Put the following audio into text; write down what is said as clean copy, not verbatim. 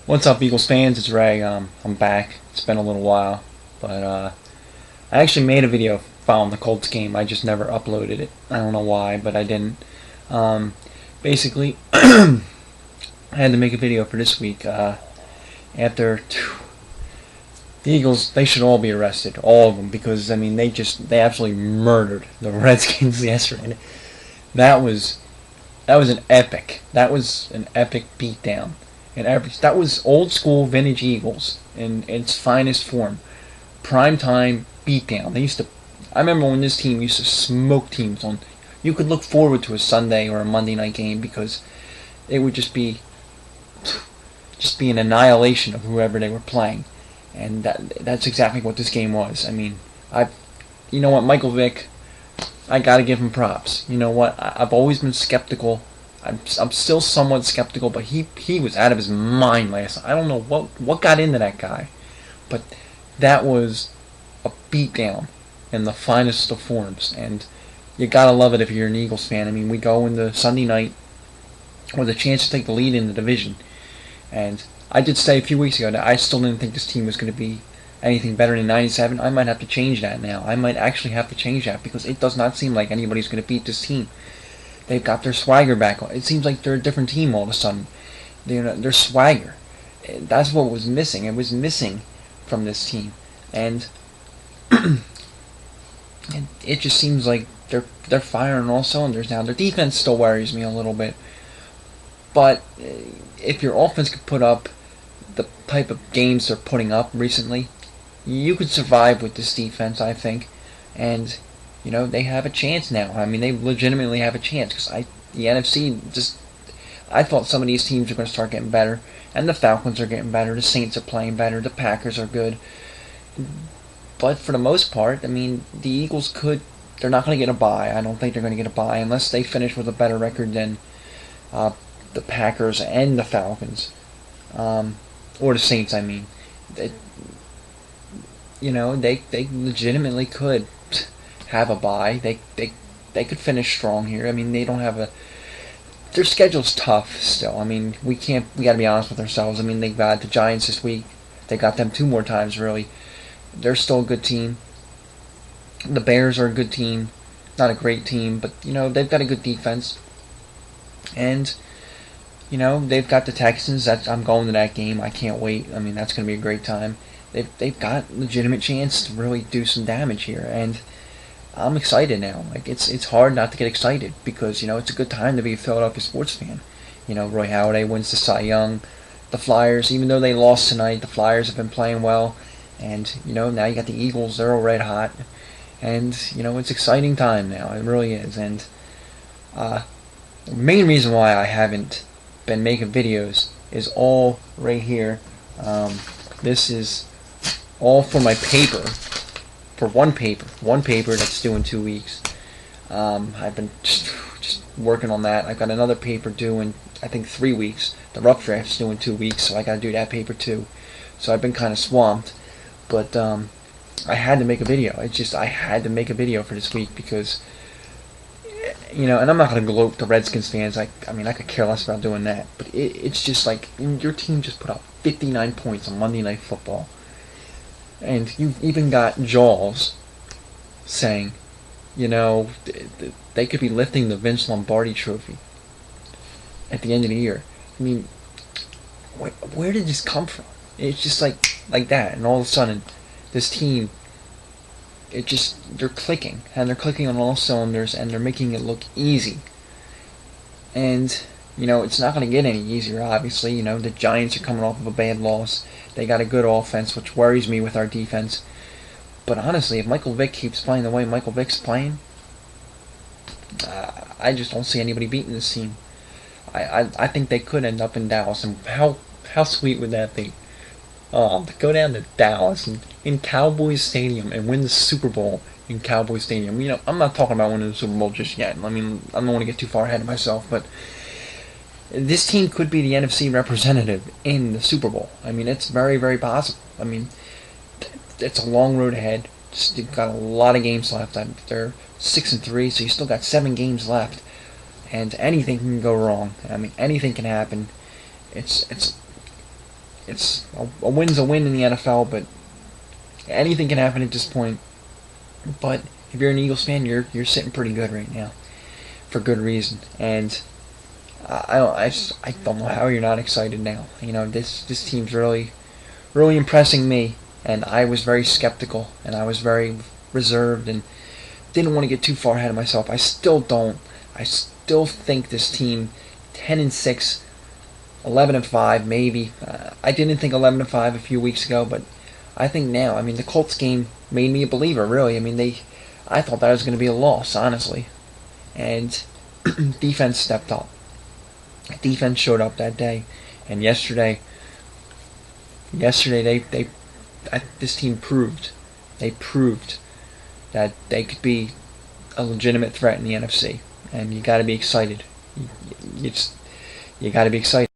What's up, Eagles fans? It's Ray. I'm back. It's been a little while, but I actually made a video following the Colts game. I just never uploaded it. I don't know why, but I didn't. Um, Basically, I had to make a video for this week. After the Eagles, they should all be arrested, all of them, because I mean they absolutely murdered the Redskins yesterday. That was that was an epic. That was an epic beatdown. And that was old school vintage Eagles in its finest form. Prime time beatdown. They used to. I remember when this team used to smoke teams on. You could look forward to a Sunday or a Monday night game because it would just be an annihilation of whoever they were playing, and that's exactly what this game was. I mean, you know what, Michael Vick, I got to give him props. You know what? I've always been skeptical. I'm still somewhat skeptical, but he was out of his mind last night. I don't know what got into that guy, but that was a beatdown in the finest of forms, and you gotta love it if you're an Eagles fan. I mean, we go into Sunday night with a chance to take the lead in the division, and I did say a few weeks ago that I still didn't think this team was going to be anything better than 97. I might have to change that now. I might actually have to change that because it does not seem like anybody's going to beat this team. They've got their swagger back. It seems like they're a different team all of a sudden. Their swagger. That's what was missing. It was missing from this team, and it just seems like they're firing on all cylinders now. Their defense still worries me a little bit, but if your offense could put up the type of games they're putting up recently, you could survive with this defense, I think, and they have a chance now. I mean, they legitimately have a chance because the NFC just. I thought some of these teams are going to start getting better, and the Falcons are getting better. The Saints are playing better. The Packers are good, but for the most part, I mean, the Eagles could. They're not going to get a bye. I don't think they're going to get a bye unless they finish with a better record than the Packers and the Falcons, or the Saints. I mean, they, they legitimately could have a bye. They could finish strong here. I mean, they don't have a. Their schedule's tough still. I mean, we got to be honest with ourselves. I mean, they got the Giants this week. They got them two more times, really. They're still a good team. The Bears are a good team. Not a great team, but, they've got a good defense. And, they've got the Texans. I'm going to that game. I can't wait. I mean, that's going to be a great time. They've got legitimate chance to really do some damage here. And I'm excited now. Like it's hard not to get excited because it's a good time to be a Philadelphia sports fan. Roy Halladay wins the Cy Young. The Flyers, even though they lost tonight, the Flyers have been playing well, and now you got the Eagles. They're all red hot, and it's exciting time now. It really is. And the main reason why I haven't been making videos is all right here. This is all for my paper. For one paper that's due in 2 weeks. I've been just working on that. I've got another paper due in, I think, 3 weeks. The rough draft's due in 2 weeks, so I got to do that paper too. So I've been kind of swamped, but I had to make a video. I had to make a video for this week because, and I'm not going to gloat the Redskins fans. I mean, I could care less about doing that, but it's just like your team just put up 59 points on Monday Night Football. And you've even got Jaws saying, they could be lifting the Vince Lombardi trophy at the end of the year. I mean, where did this come from? It's just like that, and all of a sudden, this team, they're clicking, and they're clicking on all cylinders, and they're making it look easy. And it's not going to get any easier, obviously. The Giants are coming off of a bad loss. They got a good offense, which worries me with our defense. But honestly, if Michael Vick keeps playing the way Michael Vick's playing, I just don't see anybody beating this team. I think they could end up in Dallas, and how sweet would that be? To go down to Dallas and in Cowboys Stadium and win the Super Bowl in Cowboys Stadium. I'm not talking about winning the Super Bowl just yet. I mean, I don't want to get too far ahead of myself, but this team could be the NFC representative in the Super Bowl. I mean, it's very, very possible. I mean, it's a long road ahead. You've got a lot of games left. They're 6-3, so you still got 7 games left, and anything can go wrong. I mean, anything can happen. It's it's a win's a win in the NFL, but anything can happen at this point. But if you're an Eagles fan, you're sitting pretty good right now, for good reason. And I don't know how you're not excited now. This team's really impressing me, and I was very skeptical, and I was very reserved, and didn't want to get too far ahead of myself. I still don't. I still think this team, 10-6, 11-5, maybe. I didn't think 11-5 a few weeks ago, but I think now. I mean, the Colts game made me a believer. Really. I mean, I thought that was going to be a loss, honestly, and defense stepped up. Defense showed up that day, and yesterday this team proved that they could be a legitimate threat in the NFC, and you got to be excited. You got to be excited.